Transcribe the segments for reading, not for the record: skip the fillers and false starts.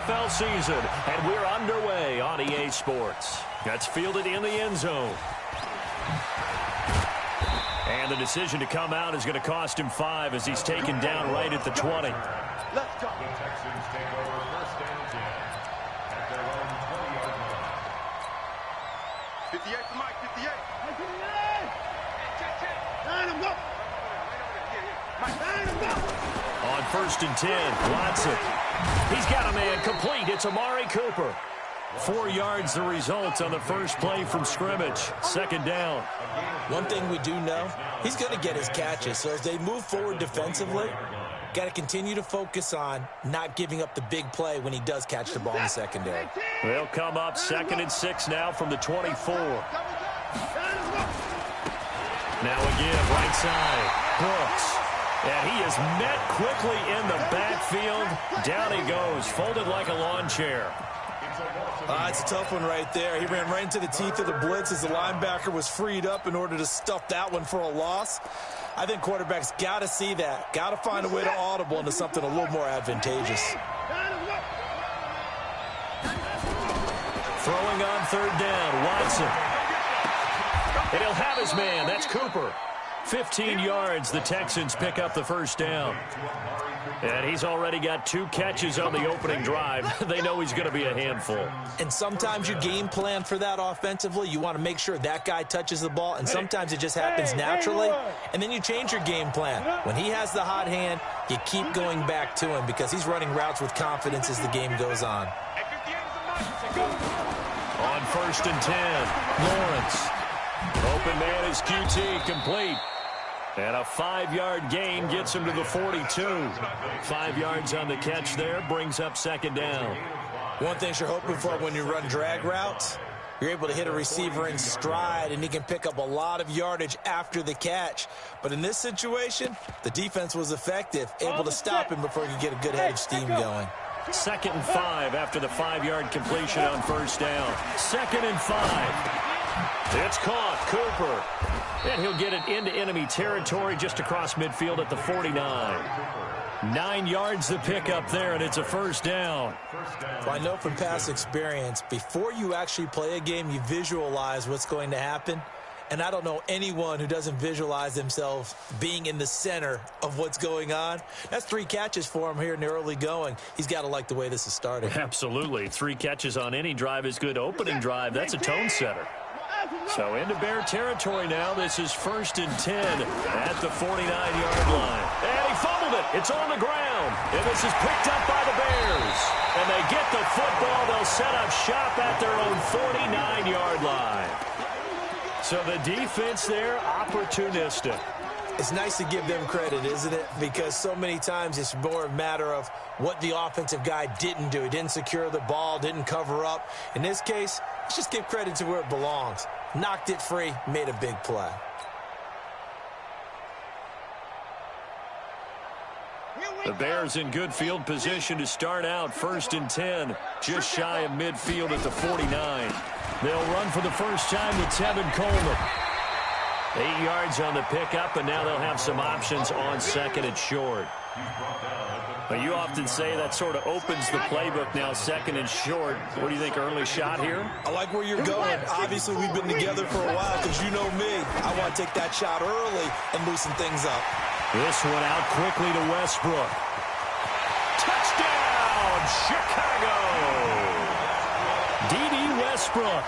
NFL season, and we're underway on EA Sports. That's fielded in the end zone. And the decision to come out is going to cost him 5 as he's taken down right at the 20. Let's go. The Texans take over first and 10 at their own 20-yard line. 58 for Mike, 58. On first and 10, Watson. He's got a man complete. It's Amari Cooper. 4 yards the result on the first play from scrimmage. Second down. One thing we do know, he's going to get his catches. So as they move forward defensively, got to continue to focus on not giving up the big play when he does catch the ball in the secondary. They'll come up 2nd and 6 now from the 24. Now again, right side, Brooks. And he is met quickly in the backfield. Down he goes, folded like a lawn chair. It's a tough one right there. He ran right into the teeth of the blitz as the linebacker was freed up in order to stuff that one for a loss. I think quarterbacks got to see that. Got to find a way to audible into something a little more advantageous. Throwing on 3rd down, Watson. And he'll have his man. That's Cooper. 15 yards, the Texans pick up the first down. And he's already got 2 catches on the opening drive. They know he's going to be a handful. And sometimes you game plan for that offensively. You want to make sure that guy touches the ball, and sometimes it just happens naturally, and then you change your game plan. When he has the hot hand, you keep going back to him because he's running routes with confidence as the game goes on. On first and 10, Lawrence. Open man is QT, complete. And a 5-yard gain gets him to the 42. 5 yards on the catch there, brings up second down. One thing you're hoping for when you run drag routes, you're able to hit a receiver in stride, and he can pick up a lot of yardage after the catch. But in this situation, the defense was effective, able to stop him before he could get a good head of steam going. 2nd and 5 after the 5-yard completion on first down. 2nd and 5. It's caught, Cooper. And he'll get it into enemy territory just across midfield at the 49. 9 yards the pickup there, and it's a first down. Well, I know from past experience, before you actually play a game, you visualize what's going to happen. And I don't know anyone who doesn't visualize themselves being in the center of what's going on. That's 3 catches for him here in the early going. He's got to like the way this is starting. Absolutely. 3 catches on any drive is good. Opening drive, that's a tone setter. So into Bear territory now. This is 1st and 10 at the 49-yard line. And he fumbled it. It's on the ground. And this is picked up by the Bears. And they get the football. They'll set up shop at their own 49-yard line. So the defense there, opportunistic. It's nice to give them credit, isn't it? Because so many times it's more a matter of what the offensive guy didn't do. He didn't secure the ball, didn't cover up. In this case, let's just give credit to where it belongs. Knocked it free, made a big play. The Bears in good field position to start out. 1st and 10, just shy of midfield at the 49. They'll run for the first time with Tevin Coleman. 8 yards on the pickup, and now they'll have some options on 2nd and short. But you often say that sort of opens the playbook now, 2nd and short. What do you think, early shot here? I like where you're going. Obviously, we've been together for a while because you know me. I want to take that shot early and loosen things up. This one out quickly to Westbrook. Touchdown, Chicago! D.D. Westbrook,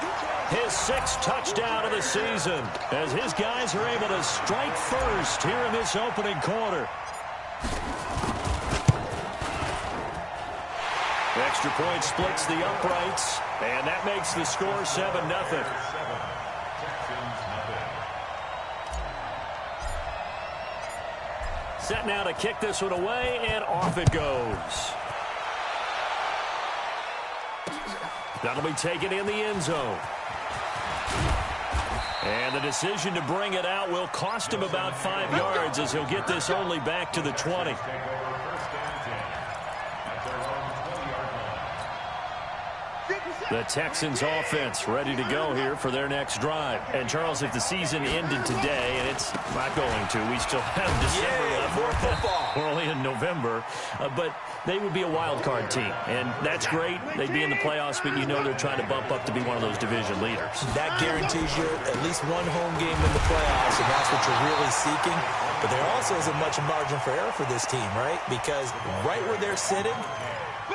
his 6th touchdown of the season, as his guys are able to strike first here in this opening quarter. The extra point splits the uprights, and that makes the score 7-0. Set now to kick this one away, and off it goes. That'll be taken in the end zone. And the decision to bring it out will cost him about 5 yards as he'll get this only back to the 20. The Texans offense ready to go here for their next drive. And, Charles, if the season ended today, and it's not going to, we still have December left. More football. We're only in November. But they would be a wild card team. And that's great. They'd be in the playoffs, but you know they're trying to bump up to be one of those division leaders. That guarantees you at least one home game in the playoffs, and that's what you're really seeking. But there also isn't much margin for error for this team, right? Because right where they're sitting,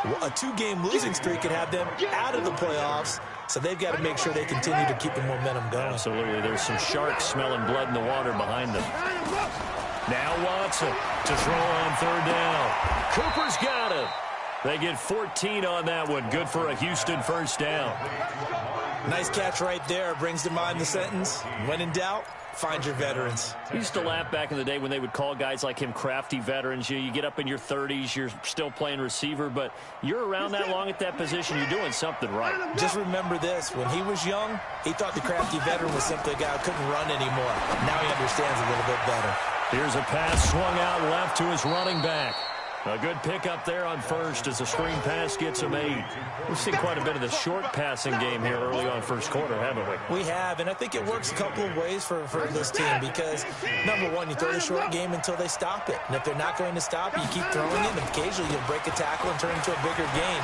a 2-game losing streak could have them out of the playoffs, so they've got to make sure they continue to keep the momentum going. Absolutely. There's some sharks smelling blood in the water behind them. Now Watson to throw on third down. Cooper's got it. They get 14 on that one. Good for a Houston first down. Nice catch right there. Brings to mind the sentence, when in doubt, find your veterans. We used to laugh back in the day when they would call guys like him crafty veterans. You get up in your 30s, you're still playing receiver, but you're around that long at that position, you're doing something right. Just remember this. When he was young, he thought the crafty veteran was simply a guy who couldn't run anymore. Now he understands a little bit better. Here's a pass swung out left to his running back. A good pickup there on first as the screen pass gets him 8. We've seen quite a bit of the short passing game here early on first quarter, haven't we? We have, and I think it works a couple of ways for this team because, number one, you throw the short game until they stop it. And if they're not going to stop it, you keep throwing it, and occasionally you'll break a tackle and turn it into a bigger gain.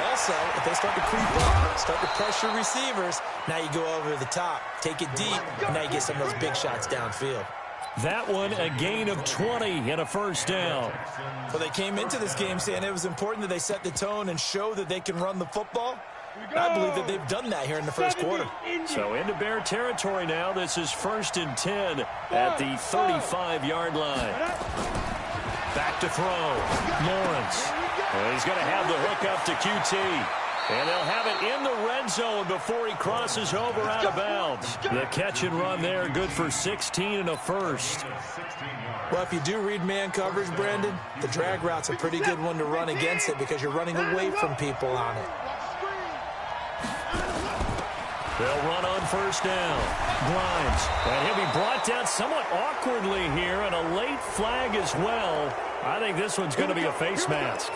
Also, if they start to creep up, start to pressure receivers, now you go over the top, take it deep, and now you get some of those big shots downfield. That one, a gain of 20 and a first down. Well, they came into this game saying it was important that they set the tone and show that they can run the football. I believe that they've done that here in the first quarter. So into Bear territory now. This is 1st and 10 at the 35-yard line. Back to throw. Lawrence. Well, he's going to have the hook up to QT. And they'll have it in the red zone before he crosses over out of bounds. The catch and run there, good for 16 and a first. Well, if you do read man coverage, Brandon, the drag route's a pretty good one to run against it because you're running away from people on it. They'll run on first down. Grimes. And he'll be brought down somewhat awkwardly here, and a late flag as well. I think this one's going to be a face mask.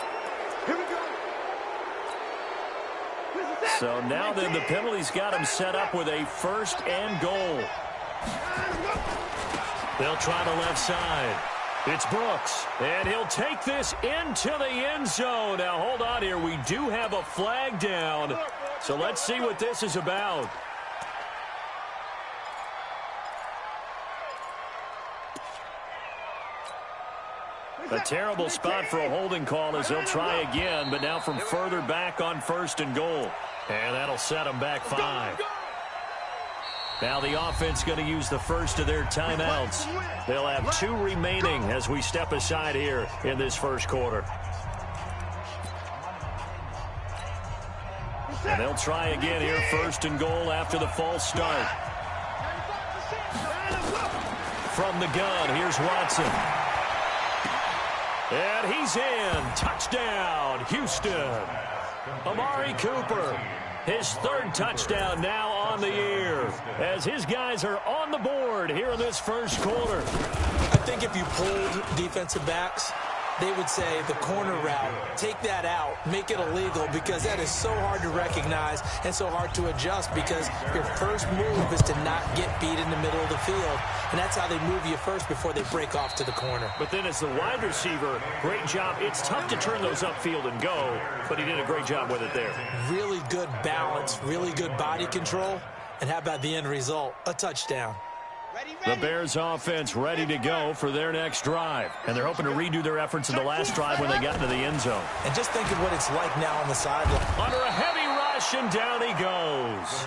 So now then the penalty's got him set up with a 1st and goal. They'll try the left side. It's Brooks, and he'll take this into the end zone. Now hold on here. We do have a flag down, so let's see what this is about. A terrible spot for a holding call as they'll try again, but now from further back on 1st and goal. And that'll set them back 5. Now the offense going to use the first of their timeouts. They'll have 2 remaining as we step aside here in this first quarter. And they'll try again here, 1st and goal after the false start. From the gun, here's Watson. And he's in. Touchdown, Houston. Amari Cooper, his 3rd touchdown now on the year as his guys are on the board here in this first quarter. I think if you pulled defensive backs, they would say the corner route, take that out, make it illegal because that is so hard to recognize and so hard to adjust because your first move is to not get beat in the middle of the field. And that's how they move you first before they break off to the corner. But then as the wide receiver, great job. It's tough to turn those upfield and go, but he did a great job with it there. Really good balance, really good body control. And how about the end result? A touchdown. The Bears offense ready to go for their next drive. And they're hoping to redo their efforts in the last drive when they got into the end zone. And just think of what it's like now on the sideline. Under a heavy rush, and down he goes.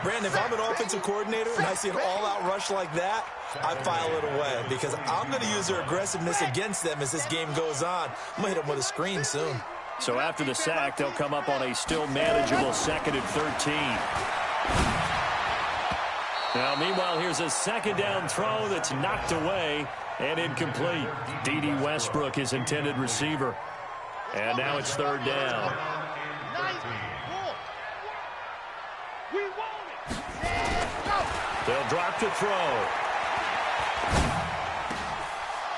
Brandon, if I'm an offensive coordinator and I see an all-out rush like that, I file it away because I'm going to use their aggressiveness against them as this game goes on. I'm going to hit them with a screen soon. So after the sack, they'll come up on a still manageable 2nd and 13. Now, meanwhile, here's a 2nd down throw that's knocked away and incomplete. D.D. Westbrook, his intended receiver. And now it's 3rd down. They'll drop to throw.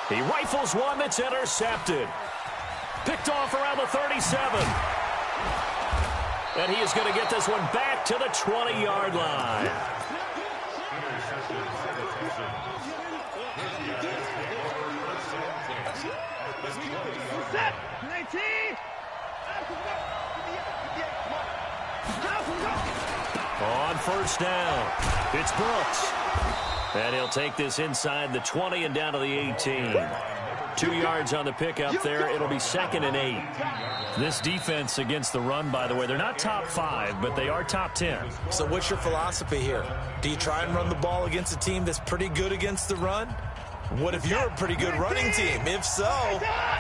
He rifles one that's intercepted. Picked off around the 37. And he is going to get this one back to the 20-yard line. On first down, it's Brooks. And he'll take this inside the 20 and down to the 18. 2 yards on the pickup there. It'll be 2nd and 8. This defense against the run, by the way, they're not top 5, but they are top 10. So what's your philosophy here? Do you try and run the ball against a team that's pretty good against the run? What if you're a pretty good running team? If so,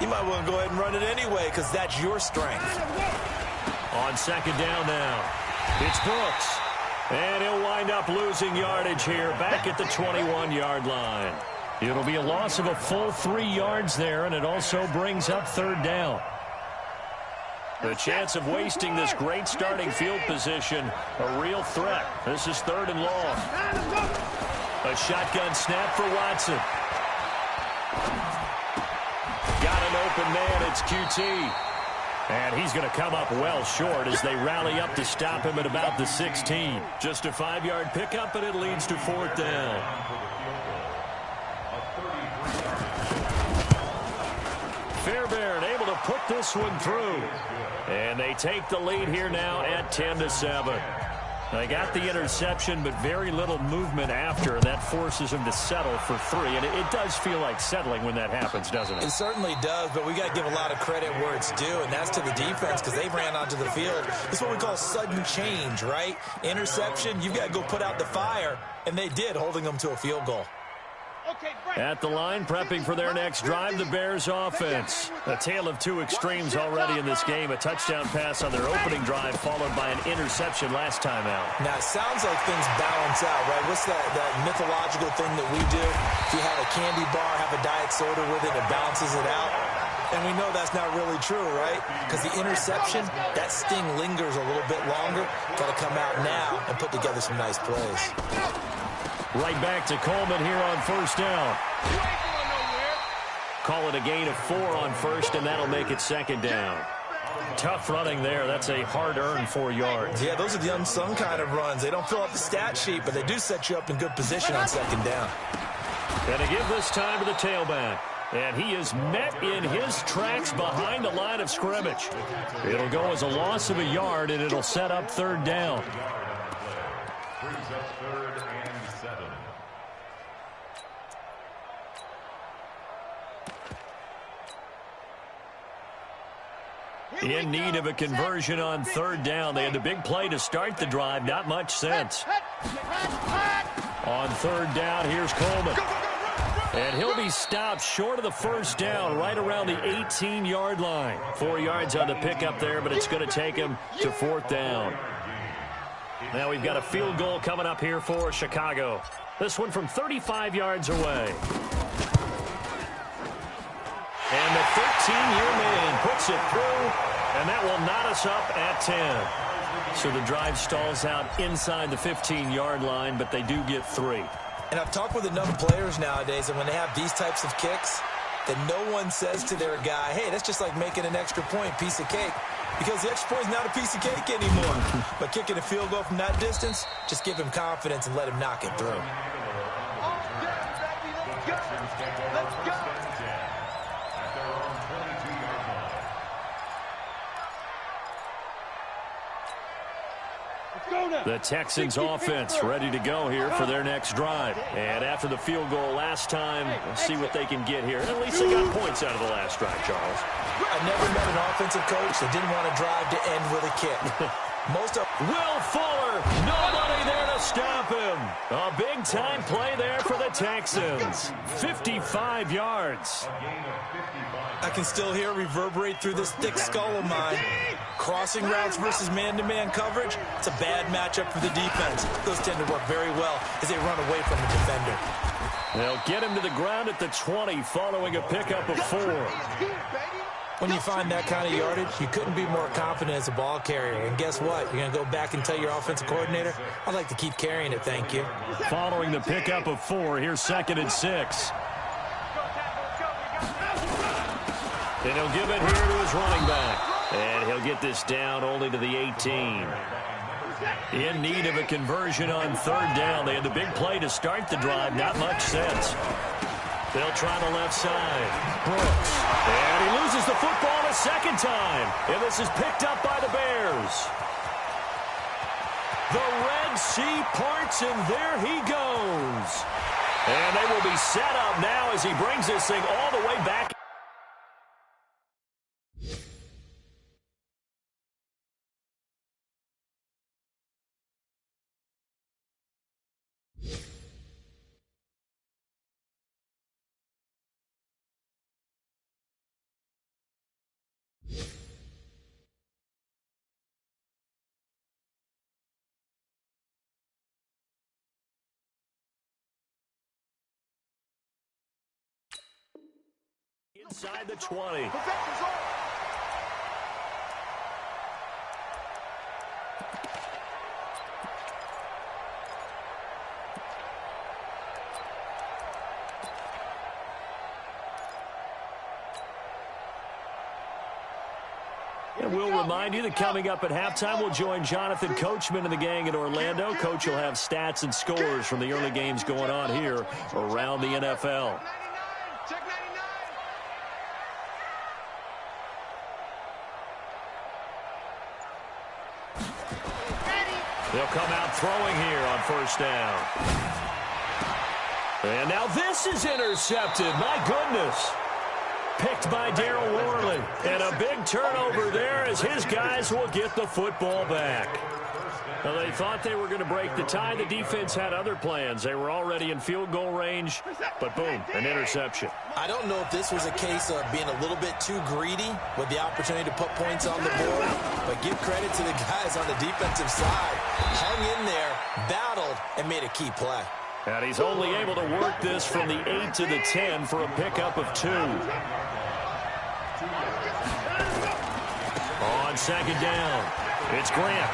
you might want to go ahead and run it anyway because that's your strength. On 2nd down now, it's Brooks. And he'll wind up losing yardage here back at the 21-yard line. It'll be a loss of a full 3 yards there, and it also brings up 3rd down. The chance of wasting this great starting field position, a real threat. This is 3rd and long. A shotgun snap for Watson. Got an open man, it's QT. And he's going to come up well short as they rally up to stop him at about the 16. Just a 5-yard pickup, and it leads to 4th down. Fairbairn able to put this one through. And they take the lead here now at 10-7. They got the interception, but very little movement after, and that forces them to settle for 3. And it does feel like settling when that happens, doesn't it? It certainly does, but we got to give a lot of credit where it's due, and that's to the defense because they ran onto the field. It's what we call sudden change, right? Interception, you've got to go put out the fire, and they did, holding them to a field goal. At the line, prepping for their next drive, the Bears offense. A tale of 2 extremes already in this game. A touchdown pass on their opening drive, followed by an interception last time out. Now, it sounds like things balance out, right? What's that mythological thing that we do? If you have a candy bar, have a diet soda with it, it balances it out. And we know that's not really true, right? Because the interception, that sting lingers a little bit longer. Got to come out now and put together some nice plays. Right back to Coleman here on first down. Call it a gain of 4 on first, and that'll make it 2nd down. Tough running there. That's a hard-earned 4 yards. Yeah, those are the unsung kind of runs. They don't fill up the stat sheet, but they do set you up in good position on 2nd down. Going to give this time to the tailback. And he is met in his tracks behind the line of scrimmage. It'll go as a loss of a yard, and it'll set up 3rd down. Brings up 3rd and 7. In need of a conversion on 3rd down. They had the big play to start the drive. Not much sense. On 3rd down, here's Coleman. And he'll be stopped short of the 1st down, right around the 18-yard line. 4 yards on the pickup there, but it's going to take him to 4th down. Now we've got a field goal coming up here for Chicago. This one from 35 yards away. And the 13-year man puts it through, and that will knot us up at 10. So the drive stalls out inside the 15-yard line, but they do get 3. And I've talked with enough players nowadays, and when they have these types of kicks, that no one says to their guy, hey, that's just like making an extra point, piece of cake. Because the extra point is not a piece of cake anymore. But kicking a field goal from that distance, just give him confidence and let him knock it through. The Texans offense ready to go here for their next drive. And after the field goal last time, we'll see what they can get here. At least they got points out of the last drive, Charles. I never met an offensive coach that didn't want to drive to end with a kick. Most of Will Fuller, nobody there to stop him. A big-time play there for the Texans. 55 yards. I can still hear it reverberate through this thick skull of mine. Crossing routes versus man-to-man coverage, it's a bad matchup for the defense. Those tend to work very well as they run away from the defender. They'll get him to the ground at the 20 following a pickup of 4. When you find that kind of yardage, you couldn't be more confident as a ball carrier. And guess what? You're going to go back and tell your offensive coordinator, I'd like to keep carrying it, thank you. Following the pickup of 4, here's 2nd and 6. And he'll give it here to his running back. And he'll get this down only to the 18. In need of a conversion on third down. They had the big play to start the drive. Not much sense. They'll try the left side. Brooks. And he loses the football a second time. And this is picked up by the Bears. The Red Sea parts, and there he goes. And they will be set up now as he brings this thing all the way back. Inside the 20. And we'll remind you that coming up at halftime, we'll join Jonathan Coachman and the gang in Orlando. Coach will have stats and scores from the early games going on here around the NFL. They'll come out throwing here on first down. And now this is intercepted. My goodness. Picked by Darryl Worley. And a big turnover there as his guys will get the football back. Well, they thought they were going to break the tie. The defense had other plans. They were already in field goal range, but boom, an interception. I don't know if this was a case of being a little bit too greedy with the opportunity to put points on the board, but give credit to the guys on the defensive side. Hung in there, battled, and made a key play. And he's only able to work this from the 8 to the 10 for a pickup of 2. On second down, it's Grant.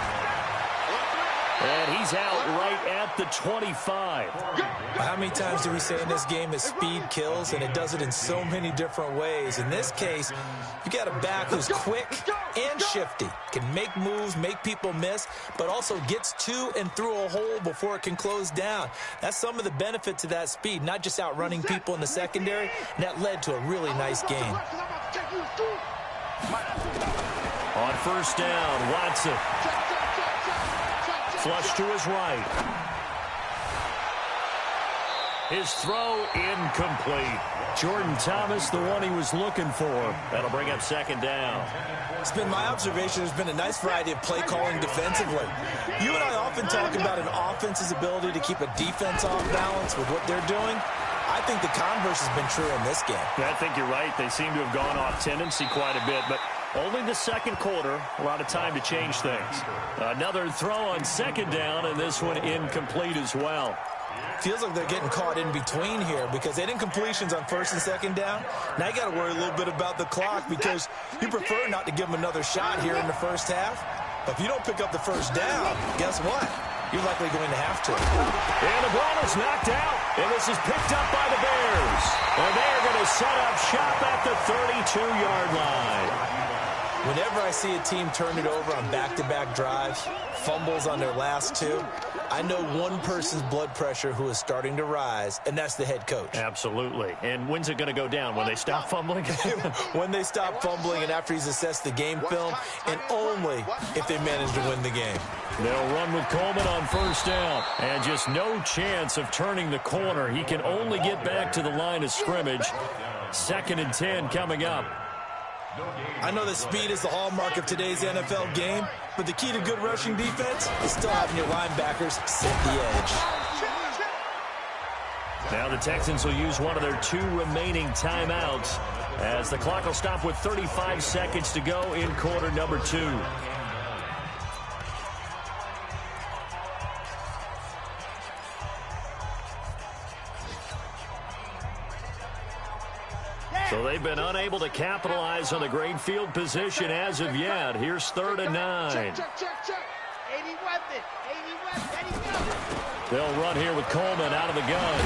And he's out right at the 25. How many times do we say in this game that speed kills, and it does it in so many different ways? In this case, you got a back who's quick and shifty, can make moves, make people miss, but also gets to and through a hole before it can close down. That's some of the benefits of that speed, not just outrunning people in the secondary, and that led to a really nice game. On first down, Watson. Flush to his right. His throw incomplete. Jordan Thomas, the one he was looking for. That'll bring up second down. It's been my observation there's been a nice variety of play calling defensively. You and I often talk about an offense's ability to keep a defense off balance with what they're doing. I think the converse has been true in this game. I think you're right. They seem to have gone off tendency quite a bit, but only the second quarter, a lot of time to change things. Another throw on second down, and this one incomplete as well. Feels like they're getting caught in between here because they didn't completions on first and second down. Now you got to worry a little bit about the clock because you prefer not to give them another shot here in the first half. But if you don't pick up the first down, guess what? You're likely going to have to. And the ball is knocked out, and this is picked up by the Bears. And they're going to set up shop at the 32-yard line. Whenever I see a team turn it over on back-to-back drives, fumbles on their last two, I know one person's blood pressure who is starting to rise, and that's the head coach. Absolutely. And when's it going to go down? When they stop fumbling? When they stop fumbling and after he's assessed the game film, and only if they manage to win the game. They'll run with Coleman on first down. And just no chance of turning the corner. He can only get back to the line of scrimmage. 2nd and 10 coming up. I know that speed is the hallmark of today's NFL game, but the key to good rushing defense is still having your linebackers set the edge. Now the Texans will use one of their 2 remaining timeouts as the clock will stop with 35 seconds to go in quarter number 2. So they've been unable to capitalize on the great field position as of yet. Here's 3rd and 9. They'll run here with Coleman out of the gun.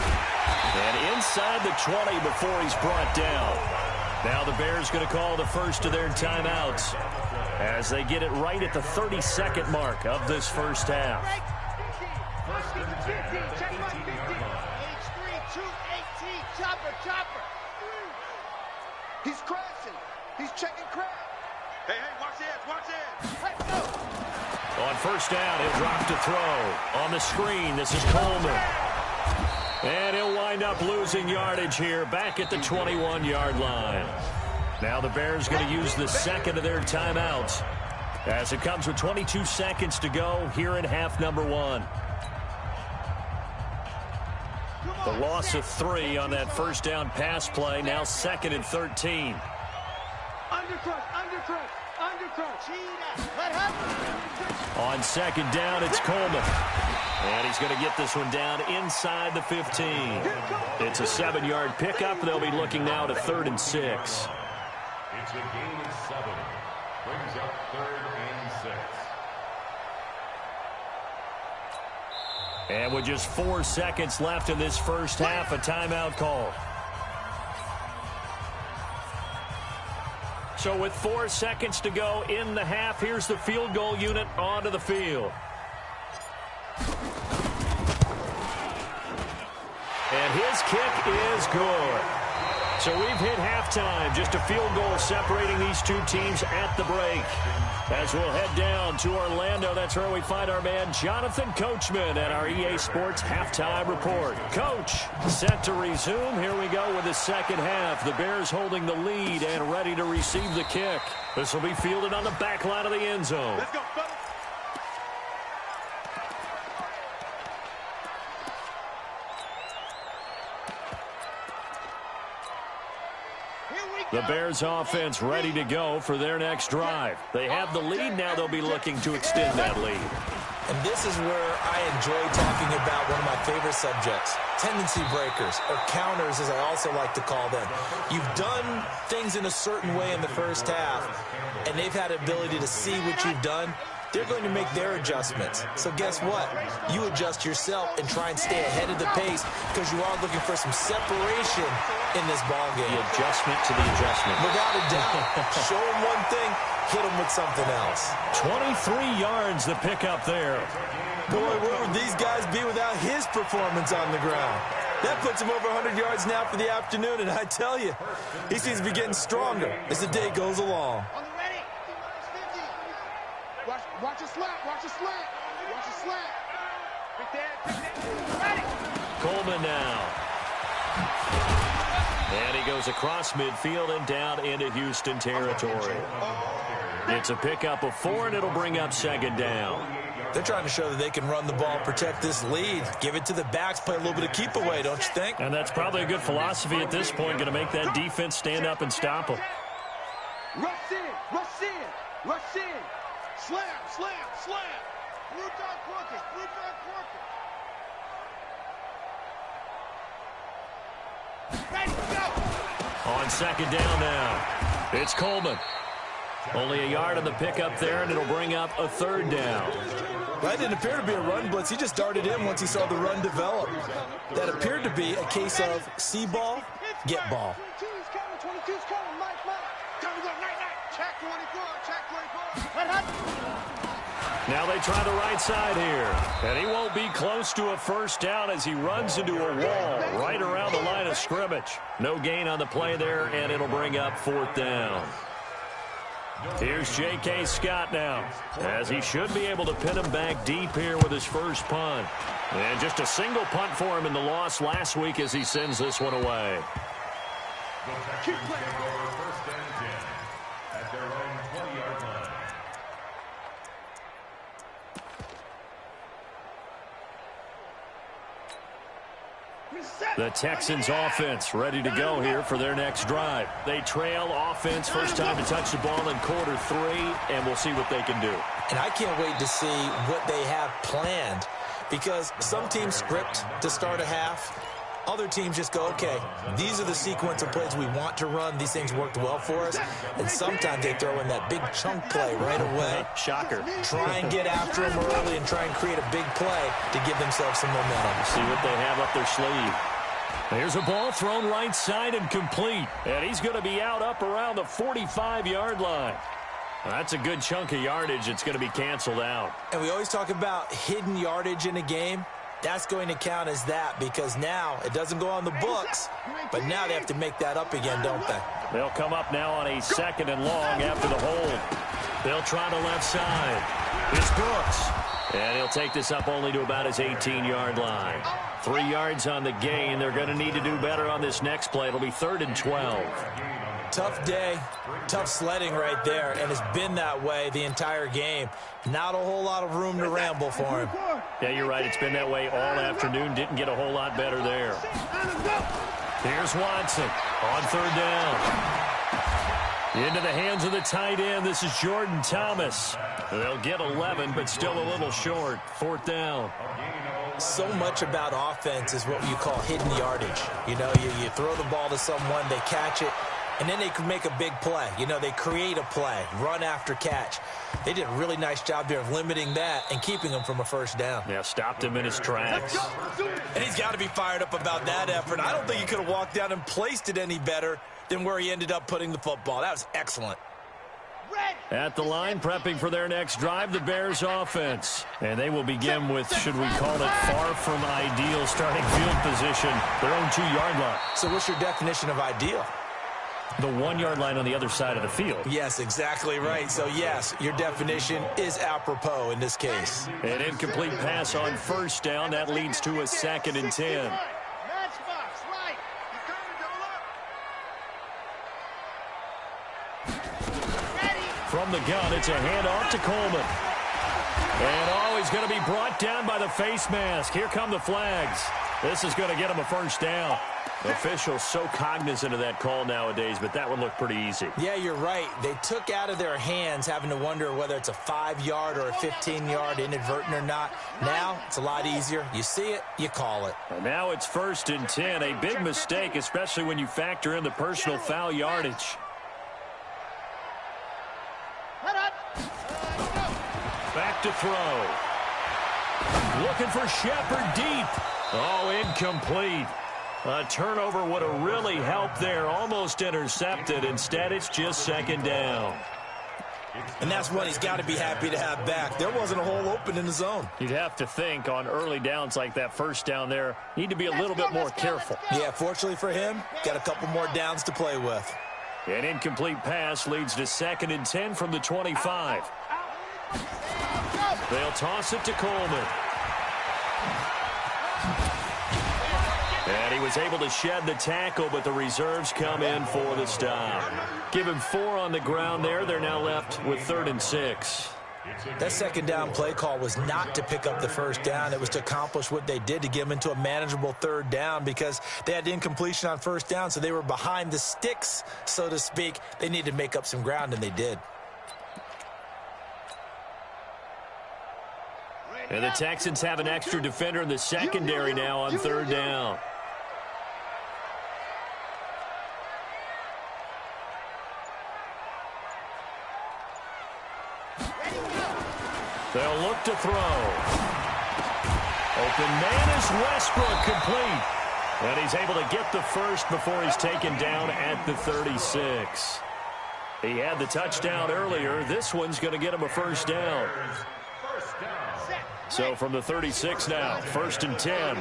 And inside the 20 before he's brought down. Now the Bears going to call the first of their timeouts as they get it right at the 32nd mark of this first half. First and 10 at the 18-yard line. Chopper. He's crashing. He's checking crash. Hey, watch this. Hey, no. On first down, he'll drop to throw. On the screen, this is Coleman. And he'll wind up losing yardage here back at the 21-yard line. Now the Bears going to use the second of their timeouts as it comes with 22 seconds to go here in half number one. The loss of 3 on that first down pass play, now 2nd and 13. On second down, it's Coleman. And he's going to get this one down inside the 15. It's a 7-yard pickup. They'll be looking now to 3rd and 6. It's a gain of 7. Brings up 3rd and 6. And with just 4 seconds left in this first half, a timeout call. So with 4 seconds to go in the half, here's the field goal unit onto the field. And his kick is good. So we've hit halftime. Just a field goal separating these two teams at the break. As we'll head down to Orlando, that's where we find our man Jonathan Coachman at our EA Sports Halftime Report. Coach, set to resume. Here we go with the second half. The Bears holding the lead and ready to receive the kick. This will be fielded on the back line of the end zone. Let's go, fellas. The Bears offense ready to go for their next drive. They have the lead. Now they'll be looking to extend that lead. And this is where I enjoy talking about one of my favorite subjects, tendency breakers, or counters as I also like to call them. You've done things in a certain way in the first half, and they've had the ability to see what you've done. They're going to make their adjustments. So guess what? You adjust yourself and try and stay ahead of the pace because you are looking for some separation in this ball game. The adjustment to the adjustment. Without a doubt. Show them one thing, hit them with something else. 23 yards to pick up there. Boy, where would these guys be without his performance on the ground? That puts him over 100 yards now for the afternoon, and I tell you, he seems to be getting stronger as the day goes along. Watch a slant. Coleman now. And he goes across midfield and down into Houston territory. It's a pickup of 4, and it'll bring up second down. They're trying to show that they can run the ball, protect this lead, give it to the backs, play a little bit of keep away, don't you think? And that's probably a good philosophy at this point, going to make that defense stand up and stop them. Rush in. Slam. Blue dog Corkers. Ready to go. On second down now, it's Coleman. Only a yard on the pickup there, and it'll bring up a third down. That didn't appear to be a run blitz. He just darted in once he saw the run develop. That appeared to be a case of see ball, get ball. 22's coming, Mike. Time to go, night. Check 24. Now they try the right side here. And he won't be close to a first down as he runs into a wall right around the line of scrimmage. No gain on the play there, and it'll bring up fourth down. Here's J.K. Scott now, as he should be able to pin him back deep here with his first punt. And just a single punt for him in the loss last week as he sends this one away. The Texans take over first and 10 at their own 20-yard line. The Texans offense ready to go here for their next drive. They trail offense, first time to touch the ball in quarter 3, and we'll see what they can do. And I can't wait to see what they have planned, because some teams script to start a half. Other teams just go, okay, these are the sequence of plays we want to run. These things worked well for us. And sometimes they throw in that big chunk play right away. Shocker. Try and get after them early and try and create a big play to give themselves some momentum. See what they have up their sleeve. There's a ball thrown right side and complete. And he's going to be out up around the 45-yard line. That's a good chunk of yardage. It's going to be canceled out. And we always talk about hidden yardage in a game. That's going to count as that because now it doesn't go on the books, but now they have to make that up again, don't they? They'll come up now on a 2nd and long after the hold. They'll try the left side. It's Brooks. And he'll take this up only to about his 18-yard line. 3 yards on the gain. They're going to need to do better on this next play. It'll be 3rd and 12. Tough day, tough sledding right there, and it's been that way the entire game. Not a whole lot of room to ramble for him. Yeah, you're right. It's been that way all afternoon. Didn't get a whole lot better there. Here's Watson on 3rd down. Into the hands of the tight end. This is Jordan Thomas. They'll get 11, but still a little short. 4th down. So much about offense is what you call hidden yardage. You know, you throw the ball to someone, they catch it, and then they can make a big play. You know, they create a play, run after catch. They did a really nice job there of limiting that and keeping him from a 1st down. Yeah, stopped him in his tracks. And he's got to be fired up about that effort. I don't think he could have walked down and placed it any better than where he ended up putting the football. That was excellent. At the line, prepping for their next drive, the Bears offense. And they will begin with, should we call it, far from ideal starting field position, their own 2-yard line. So what's your definition of ideal? The 1-yard line on the other side of the field. Yes, exactly right. So, yes, your definition is apropos in this case. An incomplete pass on 1st down. That leads to a 2nd and 10. From the gun, it's a handoff to Coleman. And, he's going to be brought down by the face mask. Here come the flags. This is going to get him a 1st down. Officials so cognizant of that call nowadays, but that would look pretty easy. Yeah, you're right. They took out of their hands having to wonder whether it's a 5-yard or a 15-yard inadvertent or not. Now, it's a lot easier. You see it, you call it. And now it's 1st and 10. A big mistake, especially when you factor in the personal foul yardage. Back to throw. Looking for Shepard deep. Oh, incomplete. A turnover would have really helped there. Almost intercepted. Instead, it's just 2nd down. And that's what he's got to be happy to have back. There wasn't a hole open in the zone. You'd have to think on early downs like that 1st down there, need to be a little bit more careful. Yeah, fortunately for him, got a couple more downs to play with. An incomplete pass leads to 2nd and 10 from the 25. They'll toss it to Coleman. And he was able to shed the tackle, but the reserves come in for the stop. Give him 4 on the ground there. They're now left with 3rd and 6. That 2nd down play call was not to pick up the 1st down. It was to accomplish what they did, to get them into a manageable 3rd down, because they had incompletion on 1st down, so they were behind the sticks, so to speak. They needed to make up some ground, and they did. And the Texans have an extra defender in the secondary now on 3rd down. They'll look to throw. Open man is Westbrook, complete. And he's able to get the 1st before he's taken down at the 36. He had the touchdown earlier. This one's going to get him a 1st down. So from the 36 now, 1st and 10.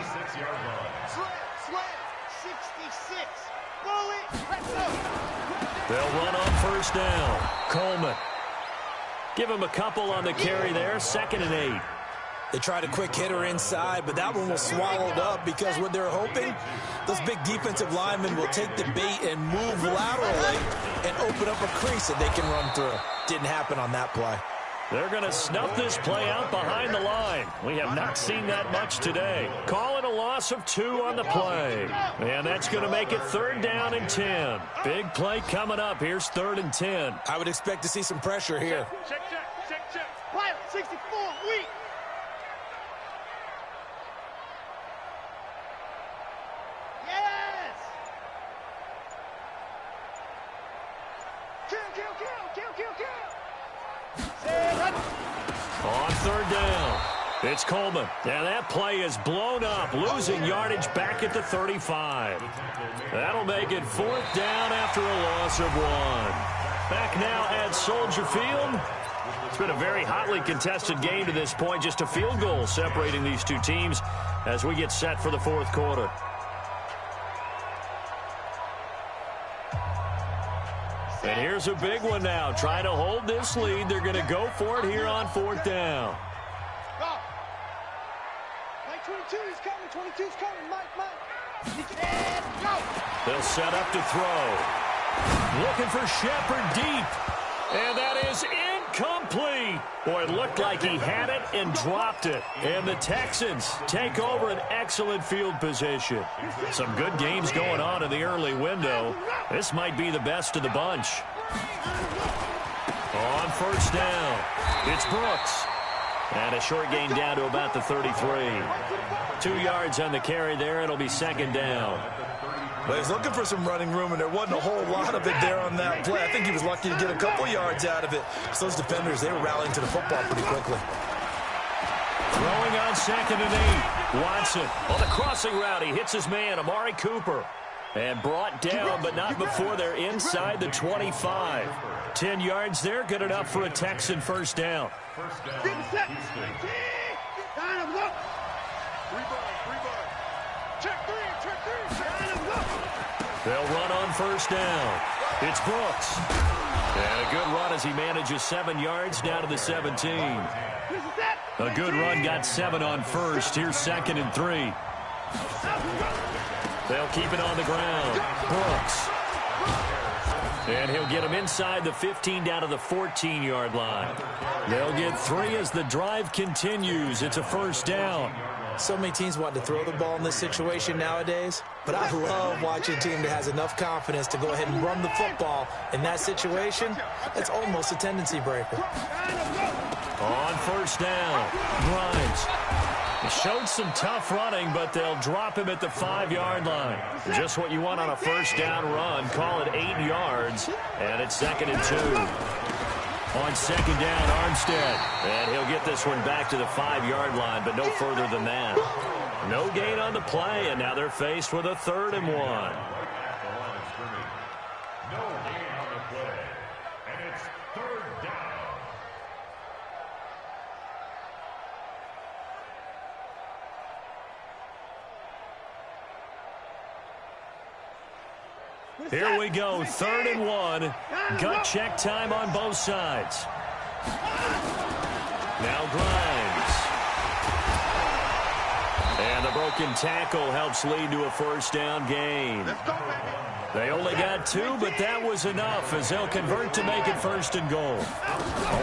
They'll run on 1st down. Coleman. Give him a couple on the carry there. 2nd and 8. They tried a quick hitter inside, but that one was swallowed up because what they're hoping, those big defensive linemen will take the bait and move laterally and open up a crease that they can run through. Didn't happen on that play. They're going to snuff this play out behind the line. We have not seen that much today. Call it a loss of 2 on the play. And that's going to make it 3rd down and 10. Big play coming up. Here's 3rd and 10. I would expect to see some pressure here. Check. Pilot 64, weak. Yes. Kill. On 3rd down. It's Coleman. And that play is blown up, losing yardage back at the 35. That'll make it 4th down after a loss of 1. Back now at Soldier Field. It's been a very hotly contested game to this point. Just a field goal separating these two teams as we get set for the 4th quarter. And here's a big one now. Trying to hold this lead. They're going to go for it here on 4th down. Mike 22 is coming. 22's coming. Mike. And go. They'll set up to throw. Looking for Shepard deep. And that is incomplete. Boy, it looked like he had it and dropped it. And the Texans take over an excellent field position. Some good games going on in the early window. This might be the best of the bunch. On 1st down, it's Brooks. And a short gain down to about the 33. 2 yards on the carry there. It'll be 2nd down. Well, he was looking for some running room, and there wasn't a whole lot of it there on that play. I think he was lucky to get a couple yards out of it. So those defenders, they were rallying to the football pretty quickly. Throwing on 2nd and 8. Watson on the crossing route. He hits his man, Amari Cooper. And brought down, but not before they're inside the 25. 10 yards there, good enough for a Texan 1st down. They'll run on 1st down. It's Brooks. And a good run as he manages 7 yards down to the 17. A good run, got 7 on 1st. Here's 2nd and 3. They'll keep it on the ground. Brooks. And he'll get him inside the 15 down to the 14-yard line. They'll get 3 as the drive continues. It's a 1st down. So many teams want to throw the ball in this situation nowadays, but I love watching a team that has enough confidence to go ahead and run the football in that situation. That's almost a tendency breaker. On 1st down, Grimes. He showed some tough running, but they'll drop him at the 5-yard line. Just what you want on a 1st down run. Call it 8 yards, and it's 2nd and 2. On 2nd down, Armstead. And he'll get this one back to the 5-yard line, but no further than that. No gain on the play, and now they're faced with a 3rd and 1. No gain on the play. And it's 3rd down. Here we go, 3rd and 1. Gut check time on both sides. Now Grimes. And the broken tackle helps lead to a 1st down gain. They only got 2, but that was enough as they'll convert to make it 1st and goal.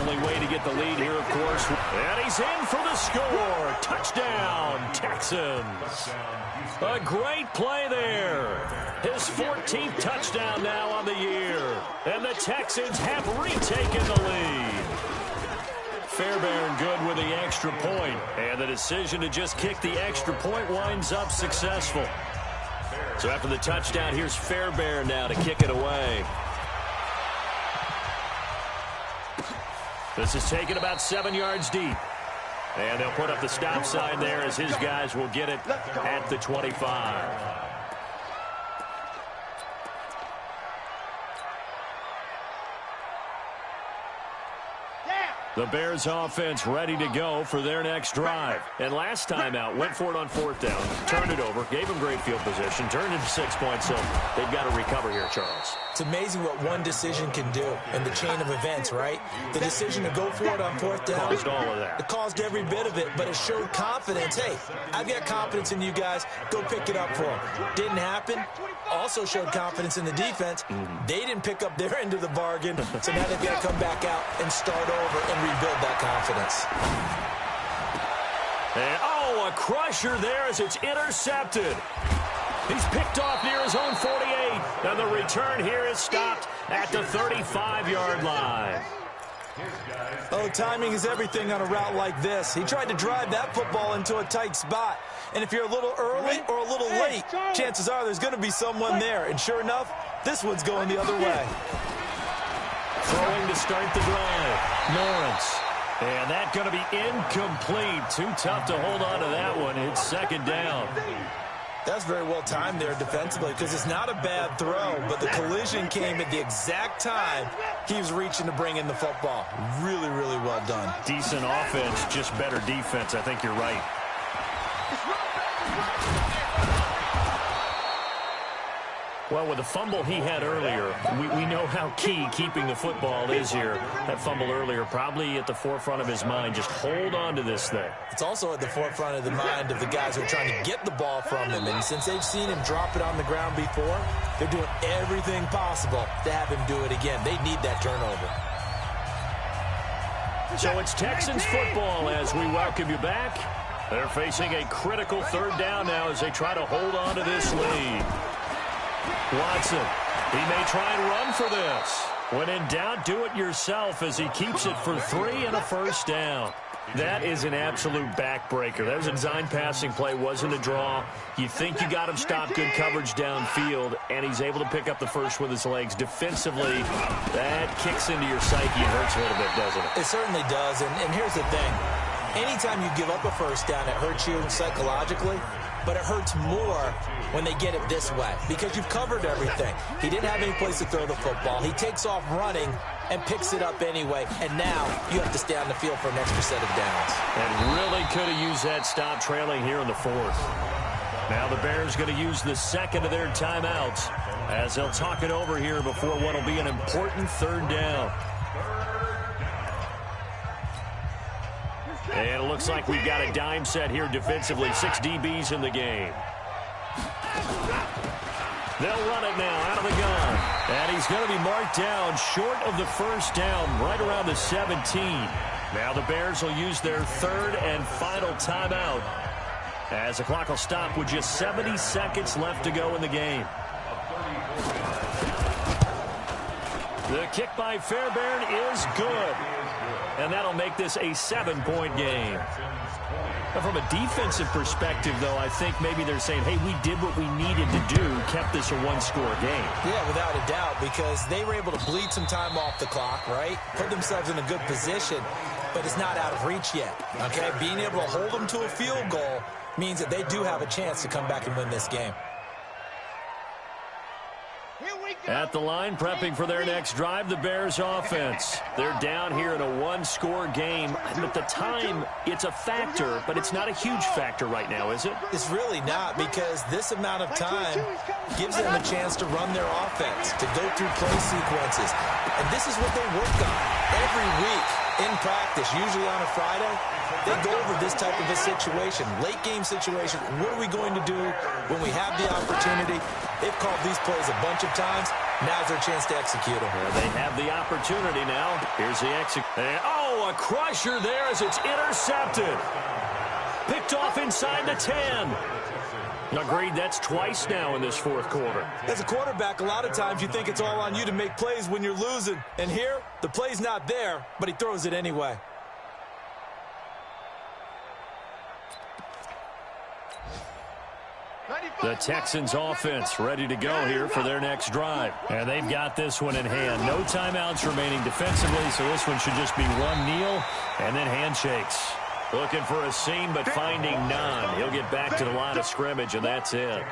Only way to get the lead here, of course. And he's in for the score. Touchdown, Texans. A great play there. His 14th touchdown now on the year. And the Texans have retaken the lead. Fairbairn good with the extra point. And the decision to just kick the extra point winds up successful. So after the touchdown, here's Fairbairn now to kick it away. This is taken about 7 yards deep. And they'll put up the stop sign there as his guys will get it at the 25. The Bears offense ready to go for their next drive. And last time out, went for it on 4th down, turned it over, gave them great field position, turned into 6 points, so they've got to recover here, Charles. It's amazing what one decision can do in the chain of events, right? The decision to go for it on 4th down. Caused all of that. It caused every bit of it, but it showed confidence. Hey, I've got confidence in you guys. Go pick it up for them. Didn't happen. Also showed confidence in the defense. They didn't pick up their end of the bargain, so now they've got to come back out and start over and rebuild that confidence. And, a crusher there as it's intercepted. He's picked off near his own 48, and the return here is stopped at the 35-yard line. Oh, timing is everything on a route like this. He tried to drive that football into a tight spot. And if you're a little early or a little late, chances are there's going to be someone there. And sure enough, this one's going the other way. Throwing to start the drive. Lawrence. And that's going to be incomplete. Too tough to hold on to that one. It's second down. That's very well timed there defensively because it's not a bad throw, but the collision came at the exact time he was reaching to bring in the football. Really, really well done. Decent offense, just better defense. I think you're right. Well, with the fumble he had earlier, we know how key keeping the football is here. That fumble earlier probably at the forefront of his mind. Just hold on to this thing. It's also at the forefront of the mind of the guys who are trying to get the ball from him. And since they've seen him drop it on the ground before, they're doing everything possible to have him do it again. They need that turnover. So it's Texans football as we welcome you back. They're facing a critical third down now as they try to hold on to this lead. Watson, he may try and run for this. When in doubt, do it yourself as he keeps it for 3 and a first down. That is an absolute backbreaker. That was a design passing play, wasn't a draw. You think you got him stopped, good coverage downfield, and he's able to pick up the first with his legs. Defensively, that kicks into your psyche and hurts a little bit, doesn't it? It certainly does, and here's the thing. Anytime you give up a first down, it hurts you psychologically, but it hurts more when they get it this way because you've covered everything. He didn't have any place to throw the football. He takes off running and picks it up anyway, and now you have to stay on the field for an extra set of downs. And really could have used that stop trailing here in the fourth. Now the Bears going to use the second of their timeouts as they'll talk it over here before what will be an important third down. And it looks like we've got a dime set here defensively. 6 DBs in the game. They'll run it now out of the gun. And he's going to be marked down short of the first down, right around the 17. Now the Bears will use their third and final timeout as the clock will stop with just 70 seconds left to go in the game. The kick by Fairbairn is good. And that'll make this a 7-point game. Now, from a defensive perspective, though, I think maybe they're saying, hey, we did what we needed to do, kept this a one-score game. Yeah, without a doubt, because they were able to bleed some time off the clock, right? Put themselves in a good position, but it's not out of reach yet, okay? Being able to hold them to a field goal means that they do have a chance to come back and win this game. At the line, prepping for their next drive, the Bears offense. They're down here in a one-score game. At the time, it's a factor, but it's not a huge factor right now, is it? It's really not, because this amount of time gives them a chance to run their offense, to go through play sequences. And this is what they work on every week in practice, usually on a Friday. They go over this type of a situation, late-game situation. What are we going to do when we have the opportunity? They've called these plays a bunch of times. Now's their chance to execute them. Well, they have the opportunity now. Here's the execution. Oh, a crusher there as it's intercepted. Picked off inside the 10. Agreed, that's twice now in this fourth quarter. As a quarterback, a lot of times you think it's all on you to make plays when you're losing. And here, the play's not there, but he throws it anyway. The Texans offense ready to go here for their next drive. And they've got this one in hand. No timeouts remaining defensively, so this one should just be one kneel and then handshakes. Looking for a seam, but finding none. He'll get back to the line of scrimmage, and that's it.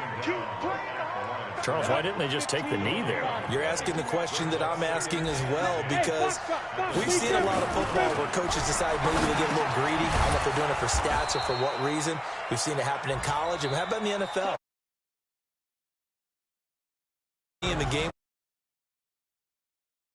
Charles, why didn't they just take the knee there? You're asking the question that I'm asking as well, because we've seen a lot of football where coaches decide maybe they get a little greedy. I don't know if they're doing it for stats or for what reason. We've seen it happen in college, and how about in the NFL? In the game